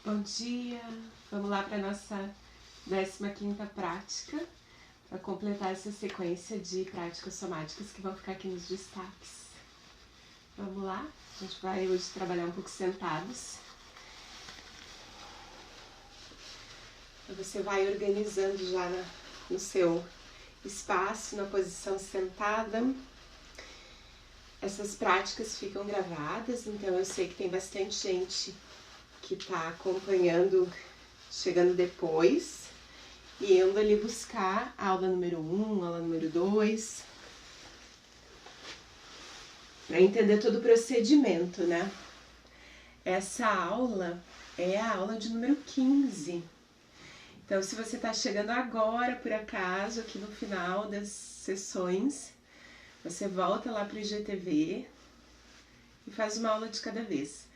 Bom dia! Vamos lá para a nossa 15ª prática, para completar essa sequência de práticas somáticas que vão ficar aqui nos destaques. Vamos lá? A gente vai hoje trabalhar um pouco sentados. Então você vai organizando já no seu espaço, na posição sentada. Essas práticas ficam gravadas, então eu sei que tem bastante gente que está acompanhando, chegando depois, e indo ali buscar a aula número 1, aula número 2, para entender todo o procedimento, né? Essa aula é a aula de número 15. Então, se você está chegando agora, por acaso, aqui no final das sessões, você volta lá para o IGTV e faz uma aula de cada vez.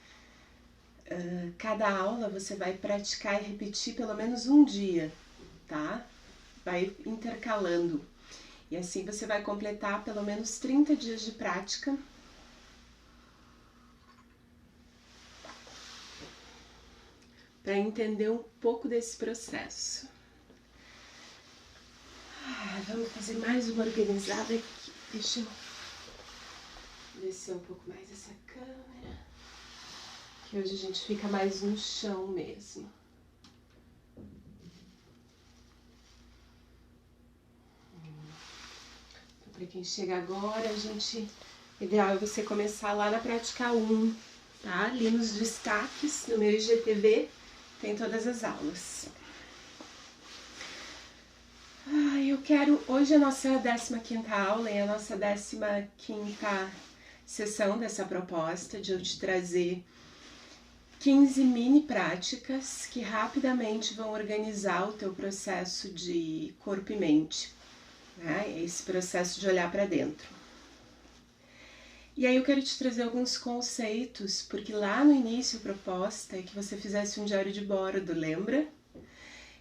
Cada aula você vai praticar e repetir pelo menos um dia, tá? Vai intercalando. E assim você vai completar pelo menos 30 dias de prática. Para entender um pouco desse processo. Vamos fazer mais uma organizada aqui. Deixa eu descer um pouco mais essa câmera. Que hoje a gente fica mais no chão mesmo. Então, para quem chega agora, o ideal é você começar lá na prática 1, tá? Ali nos destaques, no meu IGTV, tem todas as aulas. Hoje é a nossa 15ª aula e a nossa 15ª sessão dessa proposta de eu te trazer 15 mini práticas que rapidamente vão organizar o teu processo de corpo e mente, né? Esse processo de olhar para dentro. E aí eu quero te trazer alguns conceitos, porque lá no início a proposta é que você fizesse um diário de bordo, lembra?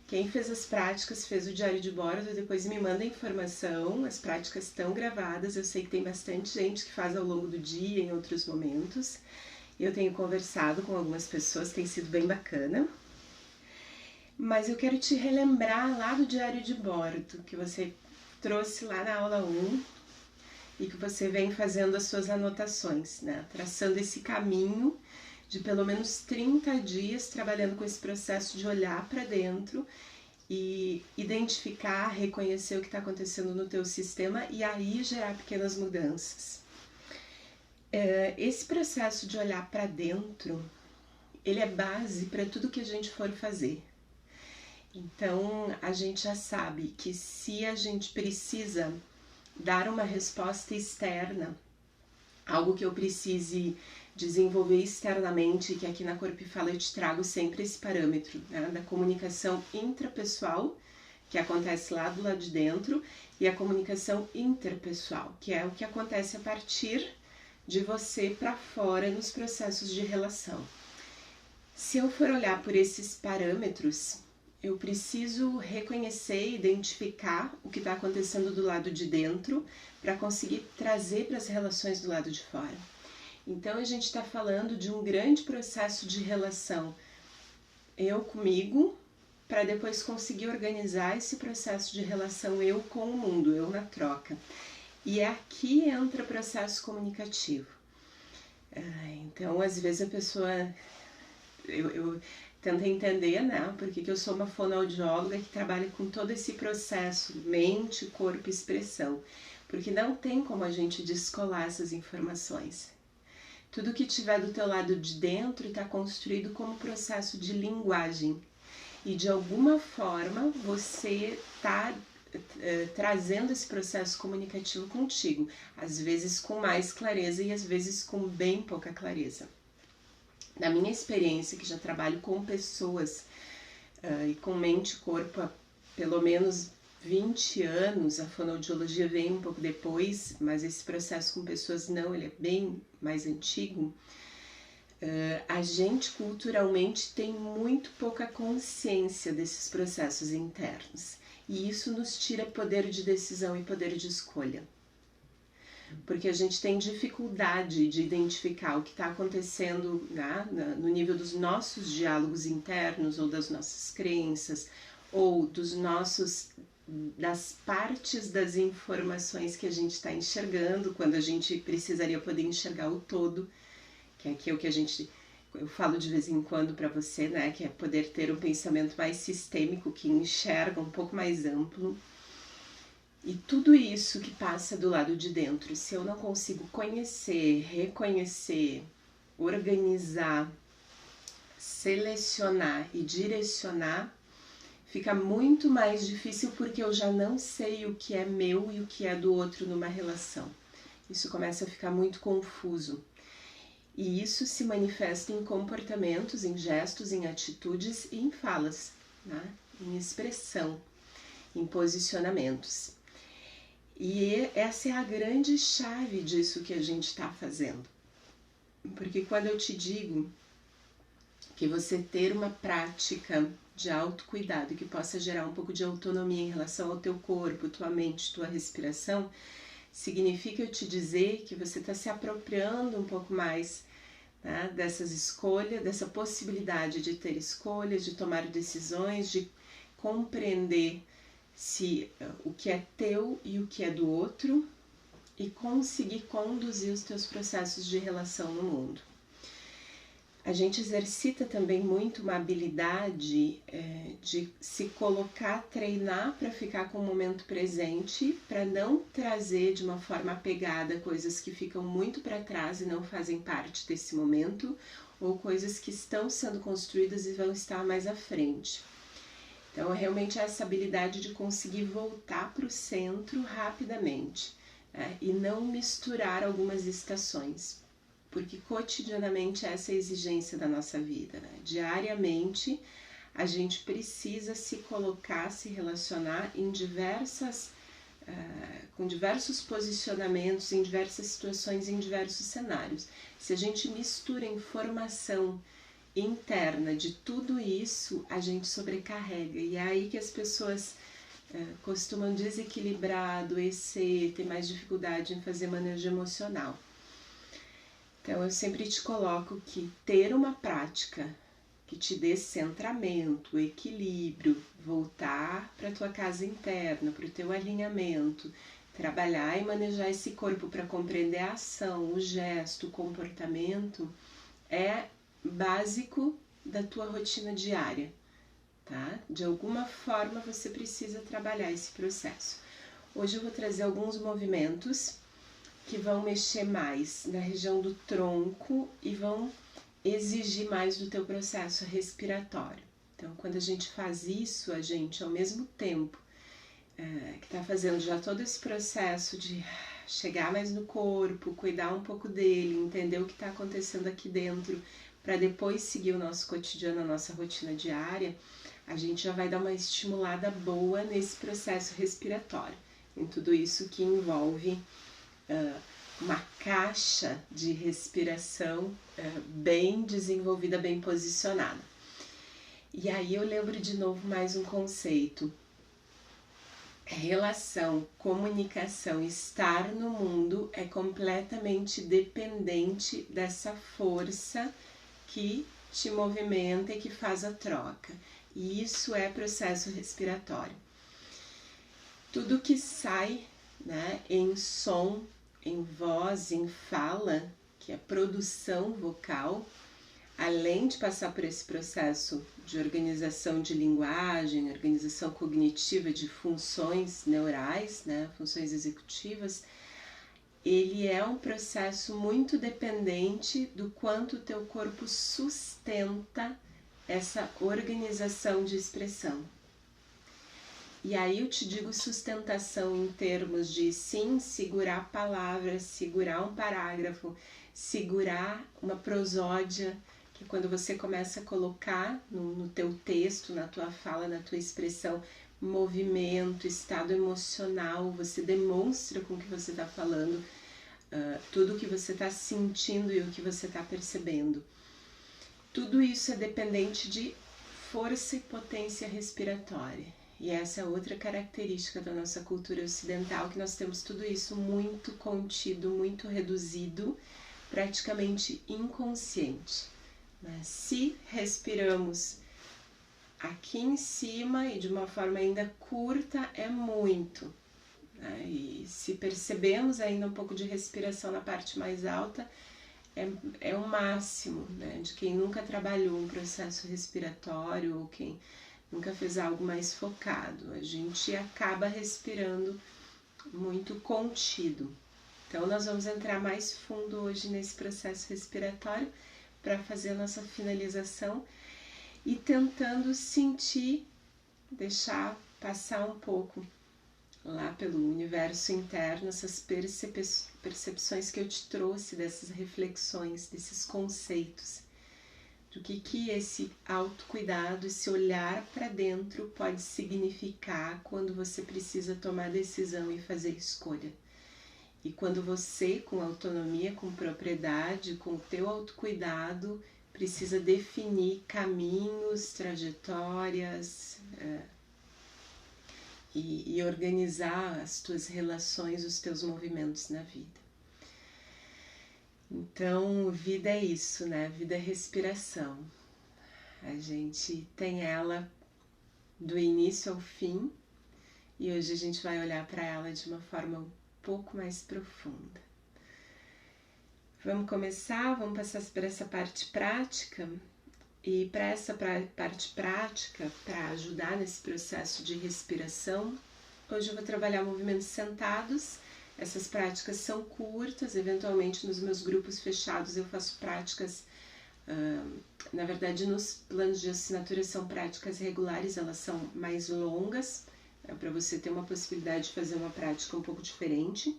Quem fez as práticas fez o diário de bordo, depois me manda informação, as práticas estão gravadas, eu sei que tem bastante gente que faz ao longo do dia, em outros momentos. Eu tenho conversado com algumas pessoas, tem sido bem bacana. Mas eu quero te relembrar lá do diário de bordo, que você trouxe lá na aula 1 e que você vem fazendo as suas anotações, né? Traçando esse caminho de pelo menos 30 dias trabalhando com esse processo de olhar para dentro e identificar, reconhecer o que está acontecendo no teu sistema e aí gerar pequenas mudanças. Esse processo de olhar para dentro, ele é base para tudo que a gente for fazer. Então, a gente já sabe que se a gente precisa dar uma resposta externa, algo que eu precise desenvolver externamente, que aqui na Corpo e Fala eu te trago sempre esse parâmetro, né, da comunicação intrapessoal, que acontece lá do lado de dentro, e a comunicação interpessoal, que é o que acontece a partir de você para fora nos processos de relação. Se eu for olhar por esses parâmetros, eu preciso reconhecer e identificar o que está acontecendo do lado de dentro para conseguir trazer para as relações do lado de fora. Então a gente está falando de um grande processo de relação, eu comigo, para depois conseguir organizar esse processo de relação eu com o mundo, eu na troca. E aqui entra o processo comunicativo. Então, às vezes a pessoa... Eu tento entender, né? Porque eu sou uma fonoaudióloga que trabalha com todo esse processo, mente, corpo e expressão. Porque não tem como a gente descolar essas informações. Tudo que tiver do teu lado de dentro está construído como processo de linguagem. E de alguma forma você está trazendo esse processo comunicativo contigo, às vezes com mais clareza e às vezes com bem pouca clareza. Na minha experiência, que já trabalho com pessoas e com mente e corpo há pelo menos 20 anos, a fonoaudiologia vem um pouco depois, mas esse processo com pessoas não, ele é bem mais antigo. A gente culturalmente tem muito pouca consciência desses processos internos. E isso nos tira poder de decisão e poder de escolha. porque a gente tem dificuldade de identificar o que está acontecendo, né, no nível dos nossos diálogos internos ou das nossas crenças ou das partes das informações que a gente está enxergando, quando a gente precisaria poder enxergar o todo, que é o que eu falo de vez em quando para você, né, que é poder ter um pensamento mais sistêmico, que enxerga um pouco mais amplo. E tudo isso que passa do lado de dentro, se eu não consigo conhecer, reconhecer, organizar, selecionar e direcionar, fica muito mais difícil porque eu já não sei o que é meu e o que é do outro numa relação. Isso começa a ficar muito confuso. E isso se manifesta em comportamentos, em gestos, em atitudes e em falas, né? Em expressão, em posicionamentos. E essa é a grande chave disso que a gente está fazendo. Porque quando eu te digo que você ter uma prática de autocuidado que possa gerar um pouco de autonomia em relação ao teu corpo, tua mente, tua respiração, significa eu te dizer que você está se apropriando um pouco mais, né, dessas escolhas, dessa possibilidade de ter escolhas, de tomar decisões, de compreender o que é teu e o que é do outro e conseguir conduzir os teus processos de relação no mundo. A gente exercita também muito uma habilidade de se colocar, treinar para ficar com o momento presente, para não trazer de uma forma apegada coisas que ficam muito para trás e não fazem parte desse momento, ou coisas que estão sendo construídas e vão estar mais à frente. Então, realmente essa habilidade de conseguir voltar para o centro rapidamente, né? E não misturar algumas estações, porque cotidianamente essa é a exigência da nossa vida, né? Diariamente a gente precisa se colocar, se relacionar em com diversos posicionamentos, em diversas situações, em diversos cenários. Se a gente mistura informação interna de tudo isso, a gente sobrecarrega, e é aí que as pessoas costumam desequilibrar, adoecer, ter mais dificuldade em fazer manejo emocional. Então eu sempre te coloco que ter uma prática que te dê centramento, equilíbrio, voltar para a tua casa interna, para o teu alinhamento, trabalhar e manejar esse corpo para compreender a ação, o gesto, o comportamento, é básico da tua rotina diária, tá? De alguma forma você precisa trabalhar esse processo. Hoje eu vou trazer alguns movimentos que vão mexer mais na região do tronco e vão exigir mais do teu processo respiratório. Então, quando a gente faz isso, a gente, ao mesmo tempo que está fazendo já todo esse processo de chegar mais no corpo, cuidar um pouco dele, entender o que está acontecendo aqui dentro, para depois seguir o nosso cotidiano, a nossa rotina diária, a gente já vai dar uma estimulada boa nesse processo respiratório, em tudo isso que envolve uma caixa de respiração bem desenvolvida, bem posicionada. E aí eu lembro de novo mais um conceito. Relação, comunicação, estar no mundo é completamente dependente dessa força que te movimenta e que faz a troca. E isso é processo respiratório. Tudo que sai, né, em som, em voz, em fala, que é produção vocal, além de passar por esse processo de organização de linguagem, organização cognitiva de funções neurais, né, funções executivas, ele é um processo muito dependente do quanto o teu corpo sustenta essa organização de expressão. E aí eu te digo sustentação em termos de, sim, segurar palavras, segurar um parágrafo, segurar uma prosódia, que quando você começa a colocar no teu texto, na tua fala, na tua expressão, movimento, estado emocional, você demonstra com o que você está falando, tudo o que você está sentindo e o que você está percebendo. Tudo isso é dependente de força e potência respiratória. E essa é outra característica da nossa cultura ocidental, que nós temos tudo isso muito contido, muito reduzido, praticamente inconsciente. Mas se respiramos aqui em cima e de uma forma ainda curta, é muito. Né? E se percebemos ainda um pouco de respiração na parte mais alta, é o máximo, né? De quem nunca trabalhou um processo respiratório ou quem nunca fez algo mais focado. A gente acaba respirando muito contido. Então, nós vamos entrar mais fundo hoje nesse processo respiratório para fazer a nossa finalização e tentando sentir, deixar passar um pouco lá pelo universo interno essas percepções que eu te trouxe, dessas reflexões, desses conceitos, do que esse autocuidado, esse olhar para dentro pode significar quando você precisa tomar decisão e fazer escolha. E quando você, com autonomia, com propriedade, com o teu autocuidado, precisa definir caminhos, trajetórias e organizar as tuas relações, os teus movimentos na vida. Então, vida é isso, né? Vida é respiração. A gente tem ela do início ao fim e hoje a gente vai olhar para ela de uma forma um pouco mais profunda. Vamos começar, vamos passar por essa parte prática. E para essa parte prática, para ajudar nesse processo de respiração, hoje eu vou trabalhar movimentos sentados. Essas práticas são curtas, eventualmente nos meus grupos fechados eu faço práticas, na verdade nos planos de assinatura são práticas regulares, elas são mais longas, para você ter uma possibilidade de fazer uma prática um pouco diferente.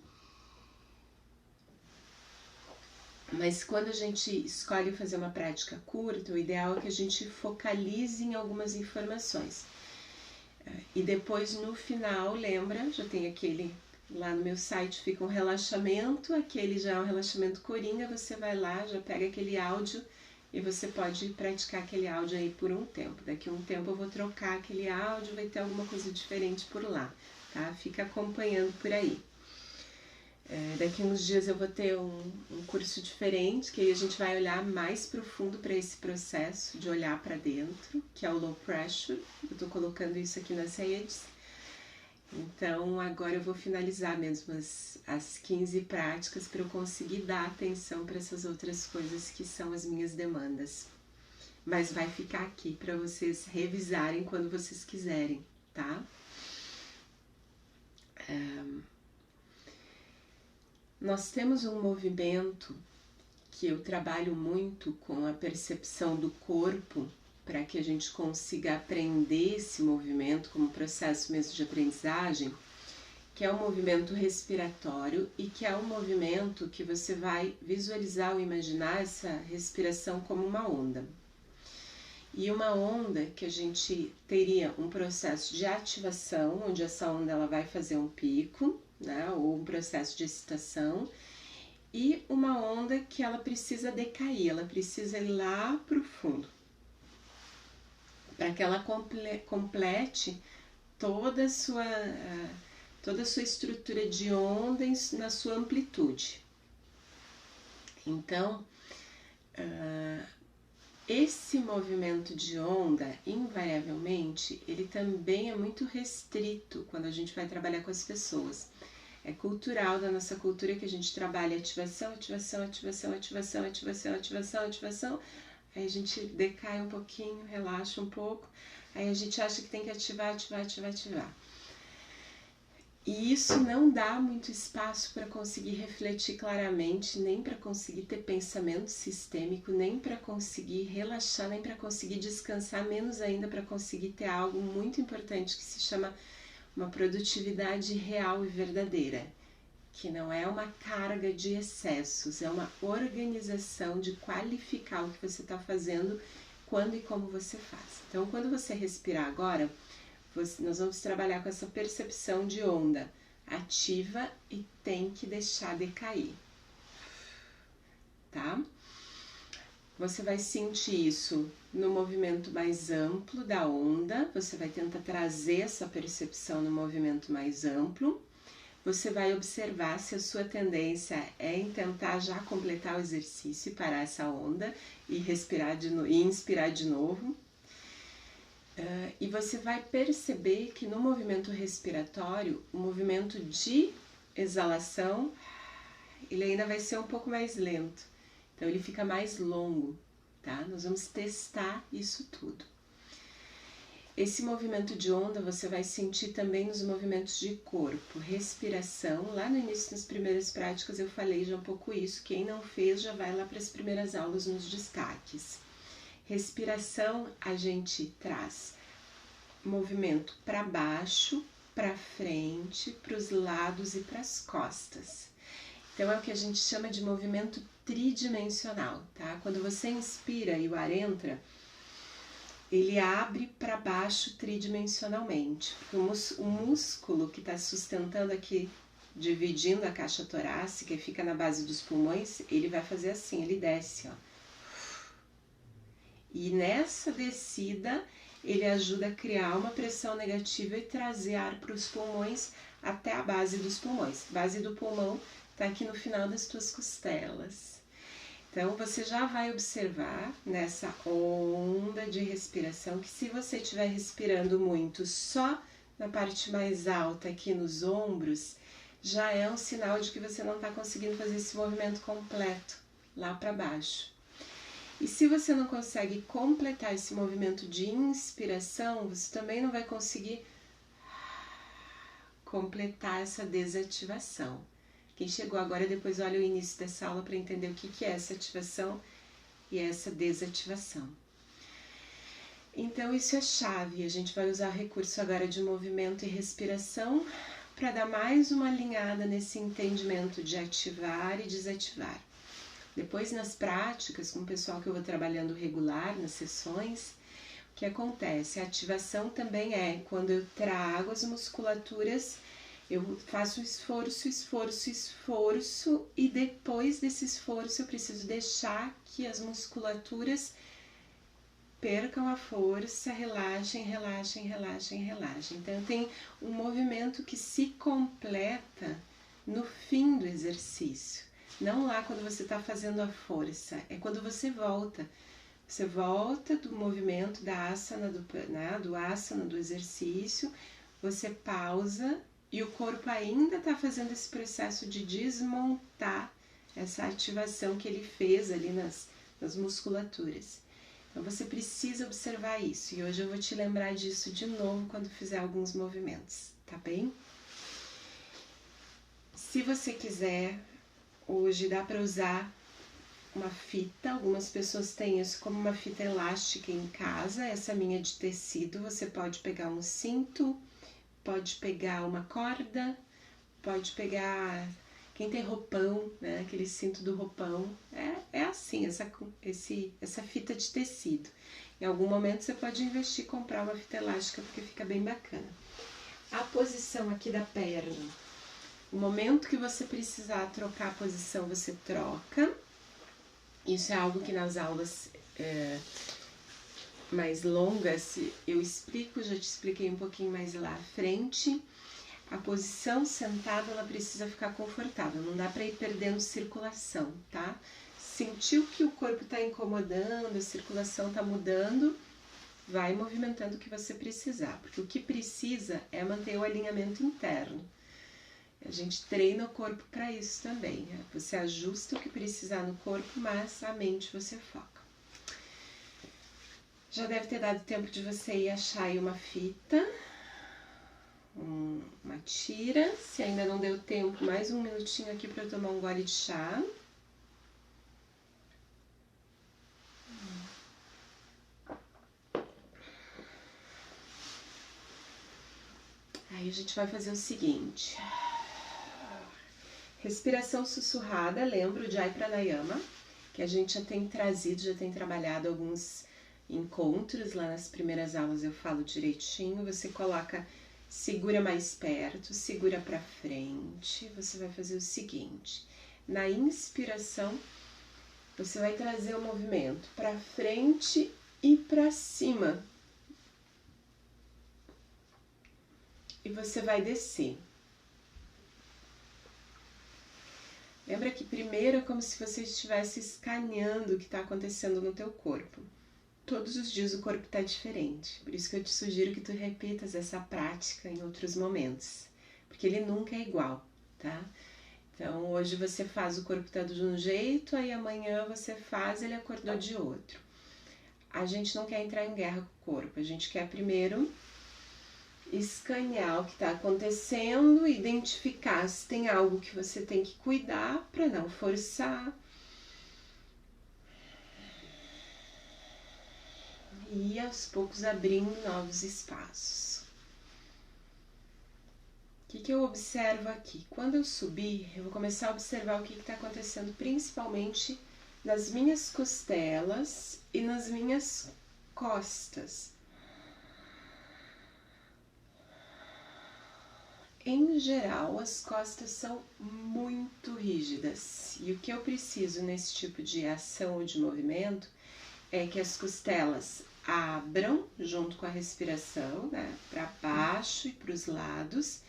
Mas quando a gente escolhe fazer uma prática curta, o ideal é que a gente focalize em algumas informações. E depois no final, lembra, já tem aquele, lá no meu site fica um relaxamento, aquele já é um relaxamento coringa, você vai lá, já pega aquele áudio e você pode praticar aquele áudio aí por um tempo. Daqui a um tempo eu vou trocar aquele áudio, vai ter alguma coisa diferente por lá, tá? Fica acompanhando por aí. Daqui a uns dias eu vou ter um curso diferente, que aí a gente vai olhar mais profundo para esse processo de olhar para dentro, que é o Low Pressure. Eu estou colocando isso aqui nas redes. Então agora eu vou finalizar mesmo as 15 práticas para eu conseguir dar atenção para essas outras coisas que são as minhas demandas. Mas vai ficar aqui para vocês revisarem quando vocês quiserem, tá? Nós temos um movimento que eu trabalho muito com a percepção do corpo para que a gente consiga aprender esse movimento como processo mesmo de aprendizagem, que é o movimento respiratório e que é um movimento que você vai visualizar ou imaginar essa respiração como uma onda. E uma onda que a gente teria um processo de ativação, onde essa onda ela vai fazer um pico, né, ou um processo de excitação, e uma onda que ela precisa decair, ela precisa ir lá para o fundo, para que ela complete toda a sua estrutura de onda na sua amplitude. Então, esse movimento de onda, invariavelmente, ele também é muito restrito quando a gente vai trabalhar com as pessoas. É cultural da nossa cultura que a gente trabalha ativação, ativação, ativação, ativação, ativação, ativação, ativação. Aí a gente decai um pouquinho, relaxa um pouco. Aí a gente acha que tem que ativar, ativar, ativar, ativar. E isso não dá muito espaço para conseguir refletir claramente, nem para conseguir ter pensamento sistêmico, nem para conseguir relaxar, nem para conseguir descansar, menos ainda para conseguir ter algo muito importante que se chama uma produtividade real e verdadeira, que não é uma carga de excessos, é uma organização de qualificar o que você está fazendo, quando e como você faz. Então, quando você respirar agora, nós vamos trabalhar com essa percepção de onda ativa e tem que deixar decair, tá? Você vai sentir isso no movimento mais amplo da onda, você vai tentar trazer essa percepção no movimento mais amplo. Você vai observar se a sua tendência é em tentar já completar o exercício e parar essa onda e respirar e inspirar de novo. E você vai perceber que no movimento respiratório, o movimento de exalação, ele ainda vai ser um pouco mais lento. Então ele fica mais longo, tá? Nós vamos testar isso tudo. Esse movimento de onda você vai sentir também nos movimentos de corpo, respiração. Lá no início, nas primeiras práticas, eu falei já um pouco isso. Quem não fez, já vai lá para as primeiras aulas nos destaques. Respiração, a gente traz movimento para baixo, para frente, para os lados e para as costas. Então, é o que a gente chama de movimento tridimensional, tá? Quando você inspira e o ar entra, ele abre para baixo tridimensionalmente, porque o músculo que está sustentando aqui, dividindo a caixa torácica e fica na base dos pulmões, ele vai fazer assim, ele desce, ó. E nessa descida, ele ajuda a criar uma pressão negativa e trazer ar para os pulmões até a base dos pulmões. A base do pulmão está aqui no final das tuas costelas. Então, você já vai observar nessa onda de respiração que se você estiver respirando muito só na parte mais alta aqui nos ombros, já é um sinal de que você não está conseguindo fazer esse movimento completo lá para baixo. E se você não consegue completar esse movimento de inspiração, você também não vai conseguir completar essa desativação. Quem chegou agora, depois olha o início dessa aula para entender o que é essa ativação e essa desativação. Então, isso é chave. A gente vai usar o recurso agora de movimento e respiração para dar mais uma alinhada nesse entendimento de ativar e desativar. Depois, nas práticas, com o pessoal que eu vou trabalhando regular, nas sessões, o que acontece? A ativação também é quando eu trago as musculaturas. Eu faço esforço e depois desse esforço eu preciso deixar que as musculaturas percam a força, relaxem. Então tem um movimento que se completa no fim do exercício, não lá quando você está fazendo a força, é quando você volta. Você volta do movimento da asana, do asana, do exercício, você pausa. E o corpo ainda está fazendo esse processo de desmontar essa ativação que ele fez ali nas musculaturas. Então você precisa observar isso. E hoje eu vou te lembrar disso de novo quando fizer alguns movimentos, tá bem? Se você quiser, hoje dá para usar uma fita. Algumas pessoas têm isso como uma fita elástica em casa. Essa minha de tecido, você pode pegar um cinto, pode pegar uma corda, pode pegar, quem tem roupão, né, aquele cinto do roupão, é assim, essa fita de tecido. Em algum momento você pode investir e comprar uma fita elástica, porque fica bem bacana. A posição aqui da perna, o momento que você precisar trocar a posição, você troca. Isso é algo que nas aulas mais longas eu explico, já te expliquei um pouquinho mais lá à frente. A posição sentada, ela precisa ficar confortável, não dá para ir perdendo circulação, tá? Sentiu que o corpo está incomodando, a circulação está mudando, vai movimentando o que você precisar, porque o que precisa é manter o alinhamento interno. A gente treina o corpo para isso também, né? Você ajusta o que precisar no corpo, mas a mente você foca. Já deve ter dado tempo de você ir achar aí uma fita, uma tira. Se ainda não deu tempo, mais um minutinho aqui para eu tomar um gole de chá. Aí a gente vai fazer o seguinte. Respiração sussurrada, lembra o Jai Pranayama, que a gente já tem trazido, já tem trabalhado alguns encontros, lá nas primeiras aulas eu falo direitinho. Você coloca, segura mais perto, segura pra frente. Você vai fazer o seguinte, na inspiração, Você vai trazer o movimento para frente e para cima. E você vai descer. Lembra que primeiro é como se você estivesse escaneando o que está acontecendo no teu corpo. Todos os dias o corpo está diferente. Por isso que eu te sugiro que tu repitas essa prática em outros momentos. Porque ele nunca é igual, tá? Então, hoje você faz o corpo tá de um jeito, aí amanhã você faz, ele acordou de outro. A gente não quer entrar em guerra com o corpo, a gente quer primeiro escanear o que está acontecendo, identificar se tem algo que você tem que cuidar para não forçar. E aos poucos abrindo novos espaços. O que eu observo aqui? Quando eu subir, eu vou começar a observar o que está acontecendo, principalmente nas minhas costelas e nas minhas costas. Em geral, as costas são muito rígidas e o que eu preciso nesse tipo de ação ou de movimento é que as costelas abram junto com a respiração, né, para baixo e para os lados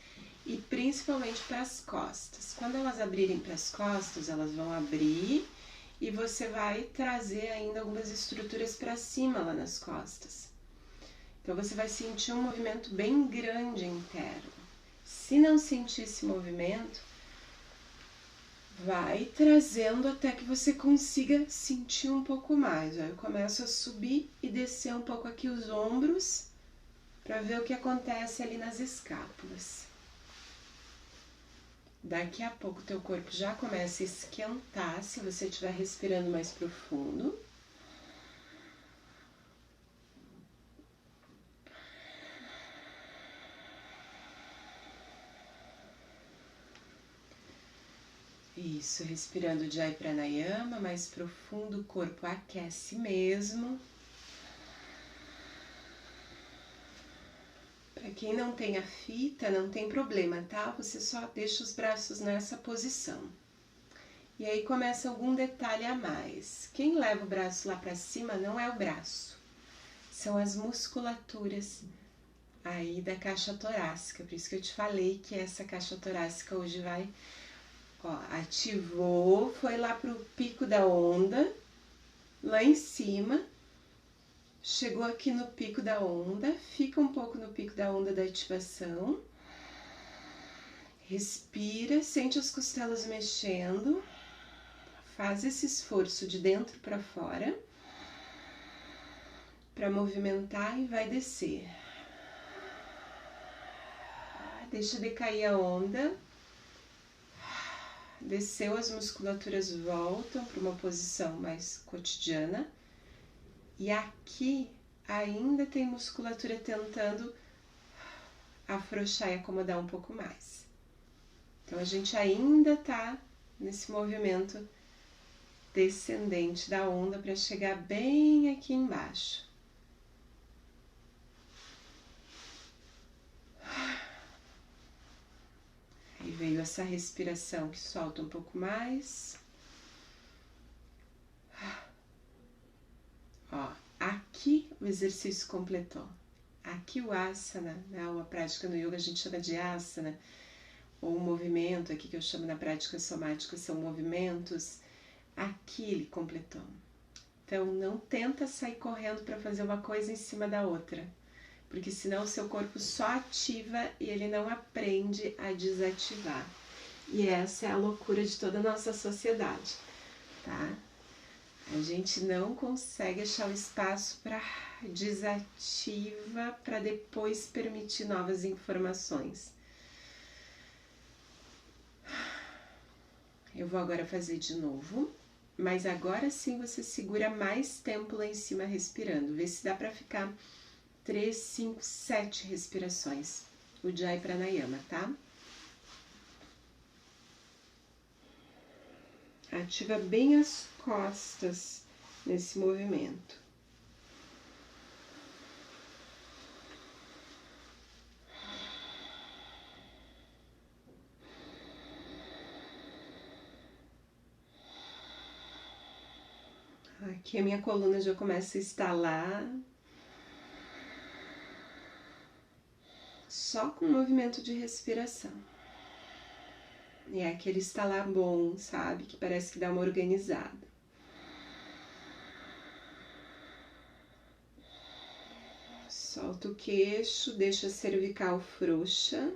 e principalmente para as costas. Quando elas abrirem para as costas, elas vão abrir e você vai trazer ainda algumas estruturas para cima lá nas costas. Então você vai sentir um movimento bem grande interno. Se não sentir esse movimento, vai trazendo até que você consiga sentir um pouco mais. Aí eu começo a subir e descer um pouco aqui os ombros para ver o que acontece ali nas escápulas. Daqui a pouco teu corpo já começa a esquentar se você estiver respirando mais profundo. Isso, respirando Jai Pranayama, mais profundo, o corpo aquece mesmo. Para quem não tem a fita, não tem problema, tá? Você só deixa os braços nessa posição. E aí começa algum detalhe a mais. Quem leva o braço lá para cima não é o braço, são as musculaturas aí da caixa torácica. Por isso que eu te falei que essa caixa torácica hoje vai, ó, ativou, foi lá pro pico da onda, lá em cima. Chegou aqui no pico da onda, fica um pouco no pico da onda da ativação. Respira, sente as costelas mexendo. Faz esse esforço de dentro para fora para movimentar e vai descer. Deixa decair a onda. Desceu, as musculaturas voltam para uma posição mais cotidiana. E aqui ainda tem musculatura tentando afrouxar e acomodar um pouco mais. Então a gente ainda tá nesse movimento descendente da onda para chegar bem aqui embaixo. Aí veio essa respiração que solta um pouco mais. Ó, aqui o exercício completou. Aqui o asana, né, a prática no yoga a gente chama de asana, ou o movimento, aqui que eu chamo na prática somática, são movimentos. Aqui ele completou. Então não tenta sair correndo para fazer uma coisa em cima da outra, porque senão o seu corpo só ativa e ele não aprende a desativar. E essa é a loucura de toda a nossa sociedade, tá? A gente não consegue achar o espaço para desativa para depois permitir novas informações. Eu vou agora fazer de novo, mas agora sim você segura mais tempo lá em cima respirando. Vê se dá para ficar 3, 5, 7 respirações. O Jai Pranayama, tá? Ativa bem as costas nesse movimento. Aqui a minha coluna já começa a estalar. Só com o movimento de respiração. E é aquele estalar bom, sabe? Que parece que dá uma organizada. Solta o queixo, deixa a cervical frouxa.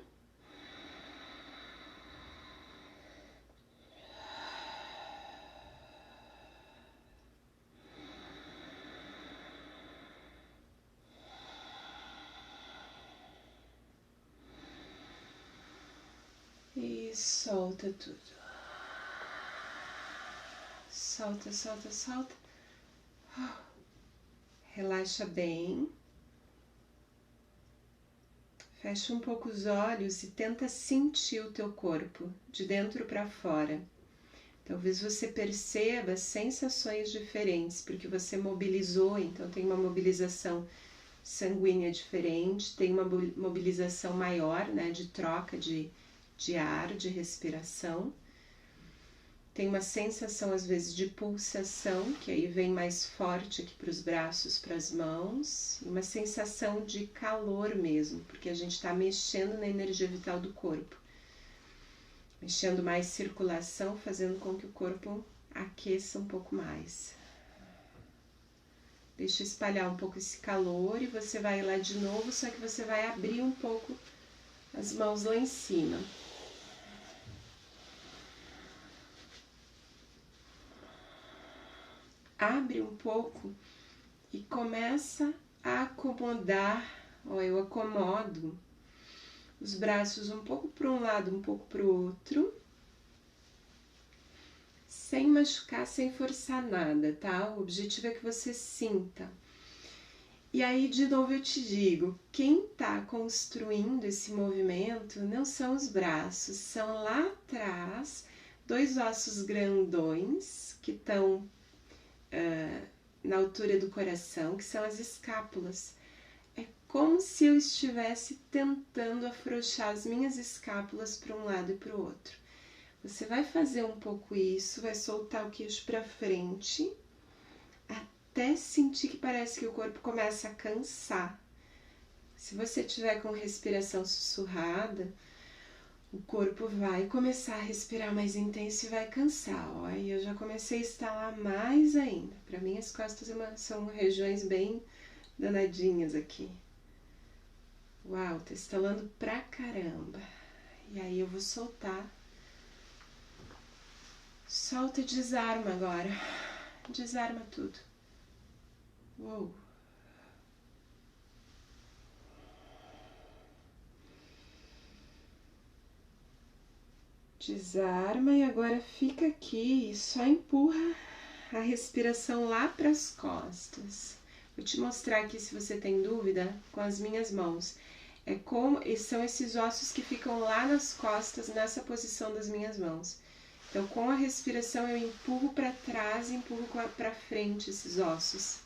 E solta tudo. Solta, solta, solta. Relaxa bem. Fecha um pouco os olhos e tenta sentir o teu corpo, de dentro para fora. Talvez você perceba sensações diferentes, porque você mobilizou, então tem uma mobilização sanguínea diferente, tem uma mobilização maior, né, de troca de ar, de respiração. Tem uma sensação, às vezes, de pulsação, que aí vem mais forte aqui para os braços, para as mãos. E uma sensação de calor mesmo, porque a gente está mexendo na energia vital do corpo. Mexendo mais circulação, fazendo com que o corpo aqueça um pouco mais. Deixa espalhar um pouco esse calor e você vai lá de novo, só que você vai abrir um pouco as mãos lá em cima. Abre um pouco e começa a acomodar, ó, eu acomodo os braços um pouco para um lado, um pouco para o outro, sem machucar, sem forçar nada, tá? O objetivo é que você sinta. E aí, de novo, eu te digo, quem tá construindo esse movimento não são os braços, são lá atrás dois ossos grandões que estão na altura do coração, que são as escápulas. É como se eu estivesse tentando afrouxar as minhas escápulas para um lado e para o outro. Você vai fazer um pouco isso, vai soltar o queixo para frente, até sentir que parece que o corpo começa a cansar. Se você tiver com respiração sussurrada, o corpo vai começar a respirar mais intenso e vai cansar, ó. E eu já comecei a estalar mais ainda. Para mim as costas são regiões bem danadinhas aqui. Uau, tá estalando pra caramba. E aí eu vou soltar. Solta e desarma agora. Desarma tudo. Uou. Desarma e agora fica aqui e só empurra a respiração lá para as costas. Vou te mostrar aqui, se você tem dúvida, com as minhas mãos. São esses ossos que ficam lá nas costas, nessa posição das minhas mãos. Então, com a respiração, eu empurro para trás e empurro para frente esses ossos.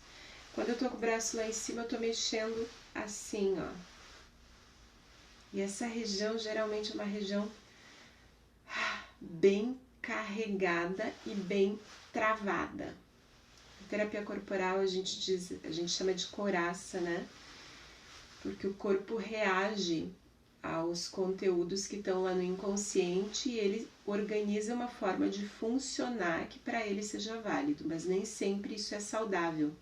Quando eu tô com o braço lá em cima, eu tô mexendo assim, ó. E essa região geralmente é uma região bem carregada e bem travada. Na terapia corporal a gente chama de coraça, né? Porque o corpo reage aos conteúdos que estão lá no inconsciente e ele organiza uma forma de funcionar que para ele seja válido, mas nem sempre isso é saudável.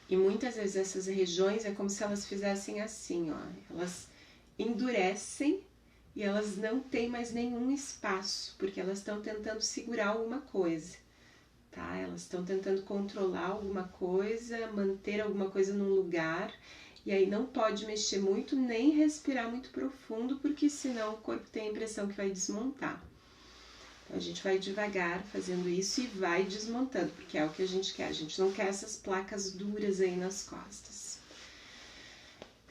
E muitas vezes essas regiões é como se elas fizessem assim, ó, elas endurecem e elas não têm mais nenhum espaço, porque elas estão tentando segurar alguma coisa, tá? Elas estão tentando controlar alguma coisa, manter alguma coisa num lugar, e aí não pode mexer muito, nem respirar muito profundo, porque senão o corpo tem a impressão que vai desmontar. Então a gente vai devagar fazendo isso e vai desmontando, porque é o que a gente quer. A gente não quer essas placas duras aí nas costas.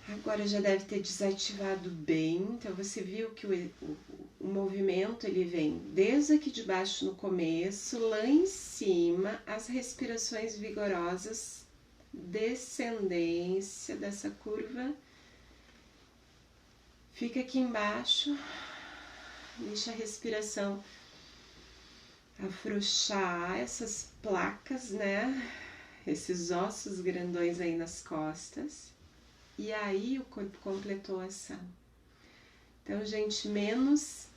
Agora já deve ter desativado bem, então você viu que o movimento ele vem desde aqui de baixo no começo, lá em cima, as respirações vigorosas, descendência dessa curva, fica aqui embaixo, deixa a respiração afrouxar essas placas, né? Esses ossos grandões aí nas costas. E aí o corpo completou a ação. Então, gente, menos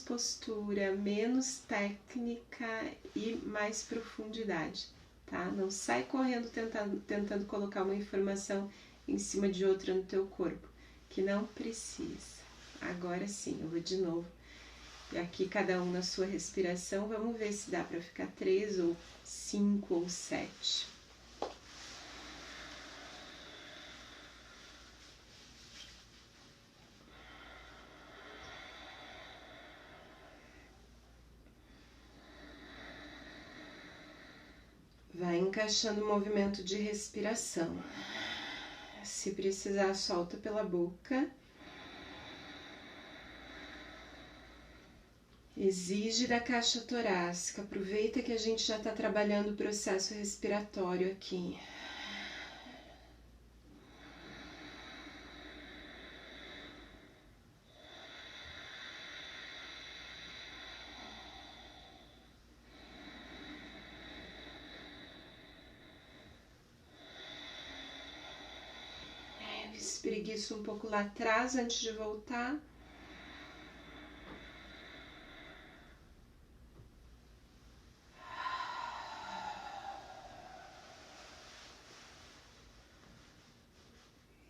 postura, menos técnica e mais profundidade, tá? Não sai correndo tentando colocar uma informação em cima de outra no teu corpo, que não precisa. Agora sim, eu vou de novo. E aqui cada um na sua respiração, vamos ver se dá para ficar 3 ou 5 ou 7. Vai encaixando o movimento de respiração. Se precisar, solta pela boca. Exige da caixa torácica. Aproveita que a gente já está trabalhando o processo respiratório aqui. Espreguiça um pouco lá atrás antes de voltar.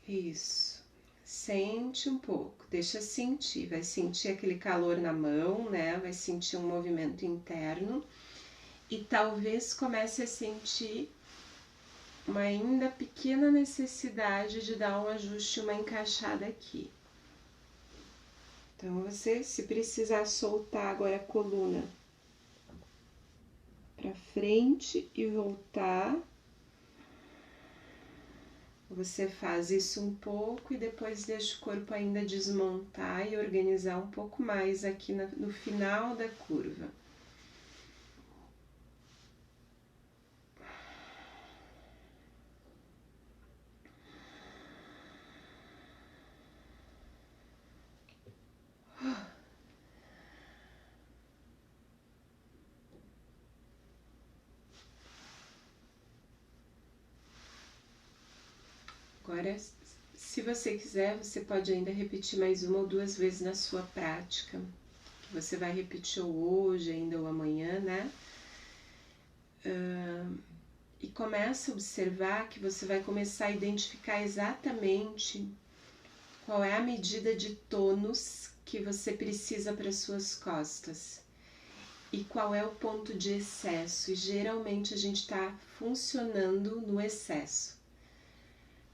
Isso. Sente um pouco, deixa sentir. Vai sentir aquele calor na mão, né? Vai sentir um movimento interno. E talvez comece a sentir uma ainda pequena necessidade de dar um ajuste, uma encaixada aqui. Então você, se precisar soltar agora a coluna para frente e voltar, você faz isso um pouco e depois deixa o corpo ainda desmontar e organizar um pouco mais aqui no final da curva. Agora, se você quiser, você pode ainda repetir mais 1 ou 2 vezes na sua prática. Você vai repetir ou hoje, ainda ou amanhã, né? E começa a observar que você vai começar a identificar exatamente qual é a medida de tônus que você precisa para suas costas. E qual é o ponto de excesso. E geralmente a gente está funcionando no excesso.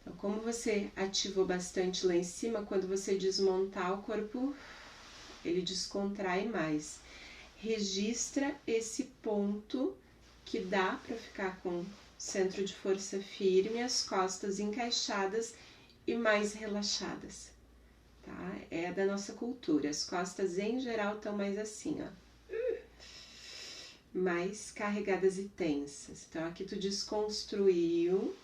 Então, como você ativou bastante lá em cima, quando você desmontar o corpo, ele descontrai mais. Registra esse ponto que dá para ficar com o centro de força firme, as costas encaixadas e mais relaxadas, tá? É da nossa cultura. As costas em geral estão mais assim, ó, mais carregadas e tensas. Então aqui tu desconstruiu.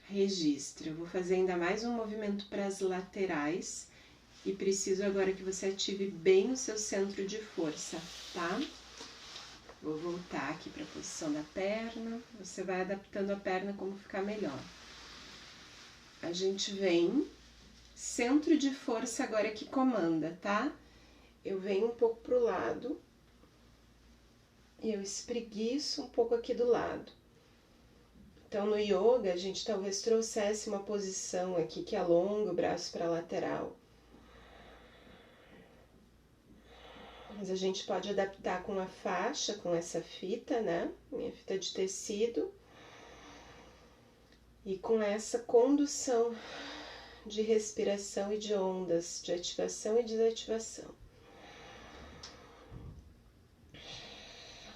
Registra. Eu vou fazer ainda mais um movimento para as laterais e preciso agora que você ative bem o seu centro de força, tá? Vou voltar aqui para a posição da perna. Você vai adaptando a perna como ficar melhor. A gente vem, centro de força agora que comanda, tá? Eu venho um pouco pro lado e eu espreguiço um pouco aqui do lado. Então, no yoga, a gente talvez trouxesse uma posição aqui que alonga o braço para a lateral. Mas a gente pode adaptar com a faixa, com essa fita, né? Minha fita de tecido. E com essa condução de respiração e de ondas, de ativação e desativação.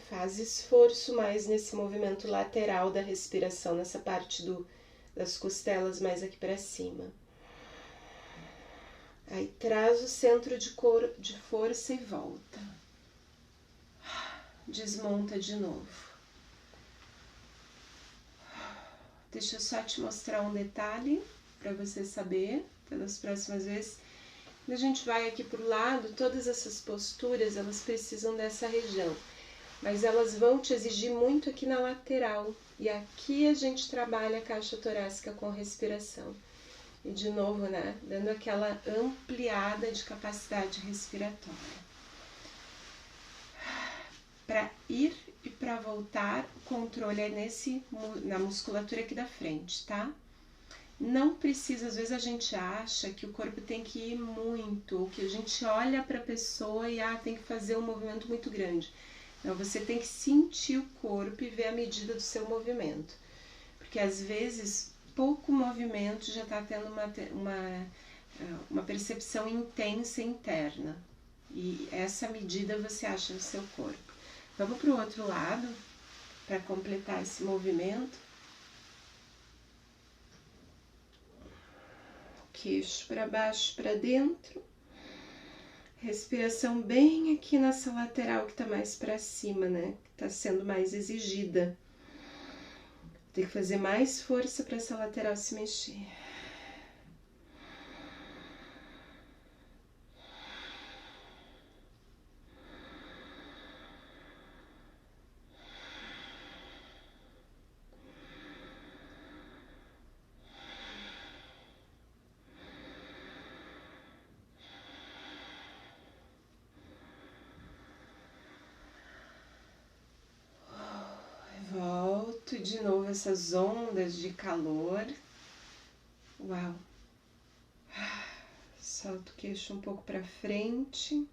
Faz esforço mais nesse movimento lateral da respiração, nessa parte das costelas mais aqui para cima. Aí traz o centro de força e volta. Desmonta de novo. Deixa eu só te mostrar um detalhe para você saber, pelas próximas vezes. Quando a gente vai aqui pro lado, todas essas posturas, elas precisam dessa região. mas elas vão te exigir muito aqui na lateral. E aqui a gente trabalha a caixa torácica com respiração. E de novo, né, dando aquela ampliada de capacidade respiratória. Para ir e para voltar, o controle é na musculatura aqui da frente, tá? Não precisa, às vezes a gente acha que o corpo tem que ir muito, ou que a gente olha para a pessoa e tem que fazer um movimento muito grande. Não, você tem que sentir o corpo e ver a medida do seu movimento. Porque às vezes pouco movimento já está tendo uma percepção intensa interna. E essa medida você acha no seu corpo. Vamos para o outro lado, para completar esse movimento. Queixo para baixo, para dentro. Respiração bem aqui nessa lateral que tá mais para cima, né? Que tá sendo mais exigida. Tem que fazer mais força para essa lateral se mexer. Volto de novo essas ondas de calor. Uau! Solto o queixo um pouco para frente.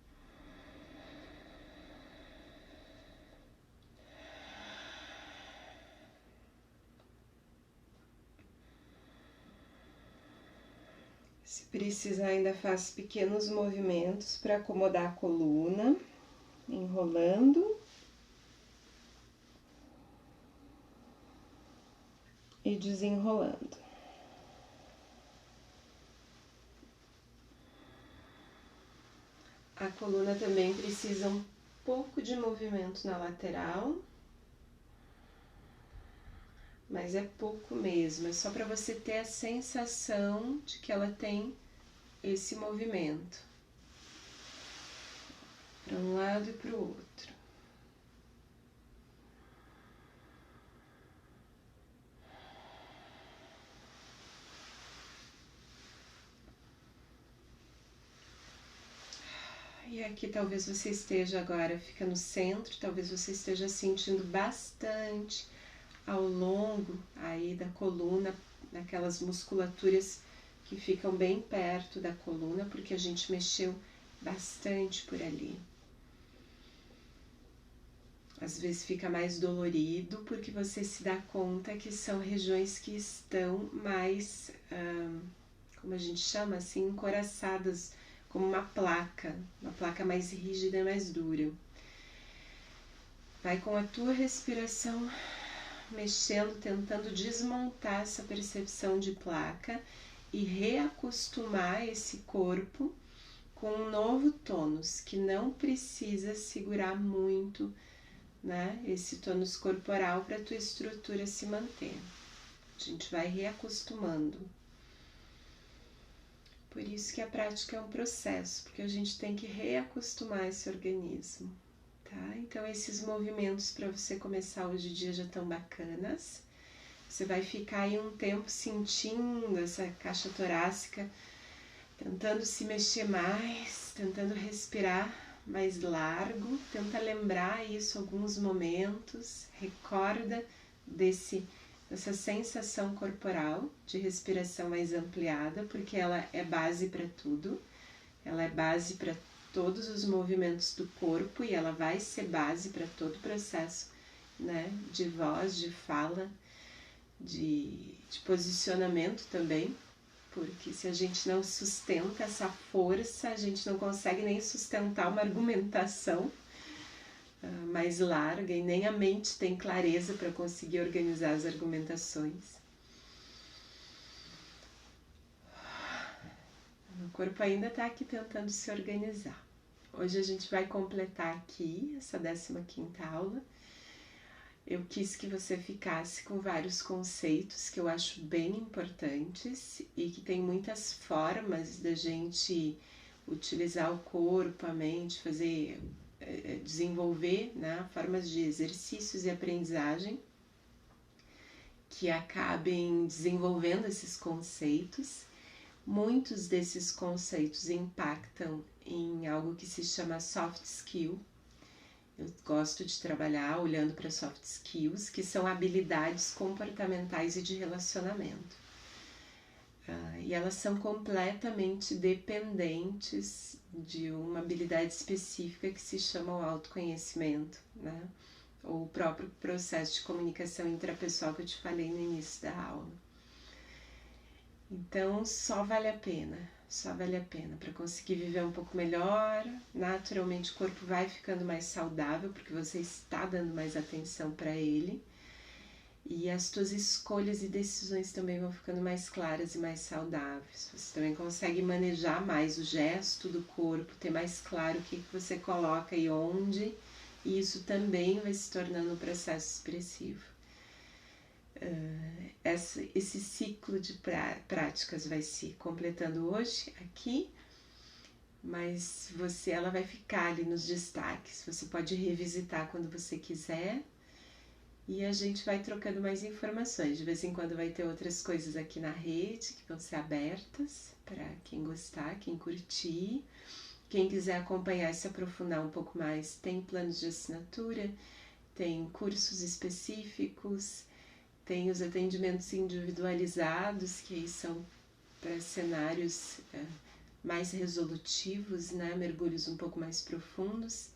Se precisar, ainda faz pequenos movimentos para acomodar a coluna, enrolando. E desenrolando. A coluna também precisa um pouco de movimento na lateral, mas é pouco mesmo, é só para você ter a sensação de que ela tem esse movimento para um lado e para o outro. E aqui talvez você esteja agora, fica no centro, talvez você esteja sentindo bastante ao longo aí da coluna, naquelas musculaturas que ficam bem perto da coluna, porque a gente mexeu bastante por ali. Às vezes fica mais dolorido porque você se dá conta que são regiões que estão mais, como a gente chama assim, encoraçadas, como uma placa mais rígida e mais dura. Vai com a tua respiração mexendo, tentando desmontar essa percepção de placa e reacostumar esse corpo com um novo tônus, que não precisa segurar muito, né, esse tônus corporal para a tua estrutura se manter. A gente vai reacostumando. Por isso que a prática é um processo, porque a gente tem que reacostumar esse organismo, tá? Então esses movimentos para você começar hoje em dia já estão bacanas. Você vai ficar aí um tempo sentindo essa caixa torácica, tentando se mexer mais, tentando respirar mais largo. Tenta lembrar isso alguns momentos, recorda dessa sensação corporal de respiração mais ampliada, porque ela é base para tudo, ela é base para todos os movimentos do corpo e ela vai ser base para todo o processo, né, de voz, de fala, de posicionamento também, porque se a gente não sustenta essa força, a gente não consegue nem sustentar uma argumentação mais larga e nem a mente tem clareza para conseguir organizar as argumentações. O corpo ainda está aqui tentando se organizar. Hoje a gente vai completar aqui essa 15ª aula. Eu quis que você ficasse com vários conceitos que eu acho bem importantes e que tem muitas formas da gente utilizar o corpo, a mente, fazer desenvolver, né, formas de exercícios e aprendizagem que acabem desenvolvendo esses conceitos. Muitos desses conceitos impactam em algo que se chama soft skill. Eu gosto de trabalhar olhando para soft skills, que são habilidades comportamentais e de relacionamento. E elas são completamente dependentes de uma habilidade específica que se chama o autoconhecimento, né? Ou o próprio processo de comunicação intrapessoal que eu te falei no início da aula. Então, só vale a pena para conseguir viver um pouco melhor. Naturalmente, o corpo vai ficando mais saudável, porque você está dando mais atenção para ele. E as tuas escolhas e decisões também vão ficando mais claras e mais saudáveis. Você também consegue manejar mais o gesto do corpo, ter mais claro o que você coloca e onde, e isso também vai se tornando um processo expressivo. Esse ciclo de práticas vai se completando hoje aqui, mas ela vai ficar ali nos destaques. Você pode revisitar quando você quiser. E a gente vai trocando mais informações. De vez em quando vai ter outras coisas aqui na rede que vão ser abertas para quem gostar, quem curtir. Quem quiser acompanhar e se aprofundar um pouco mais, tem planos de assinatura, tem cursos específicos, tem os atendimentos individualizados, que aí são para cenários mais resolutivos, né? Mergulhos um pouco mais profundos.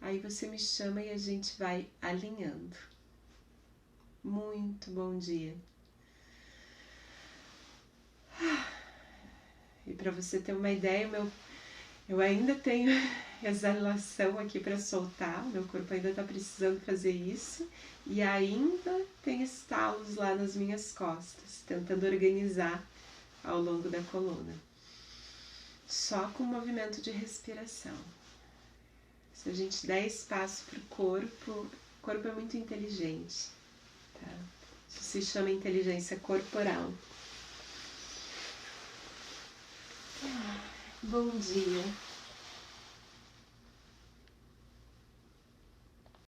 Aí você me chama e a gente vai alinhando. Muito bom dia. E para você ter uma ideia, eu ainda tenho exalação aqui para soltar, meu corpo ainda está precisando fazer isso, e ainda tem estalos lá nas minhas costas, tentando organizar ao longo da coluna. Só com movimento de respiração. Se a gente der espaço para o corpo é muito inteligente. Tá? Isso se chama inteligência corporal. Bom dia.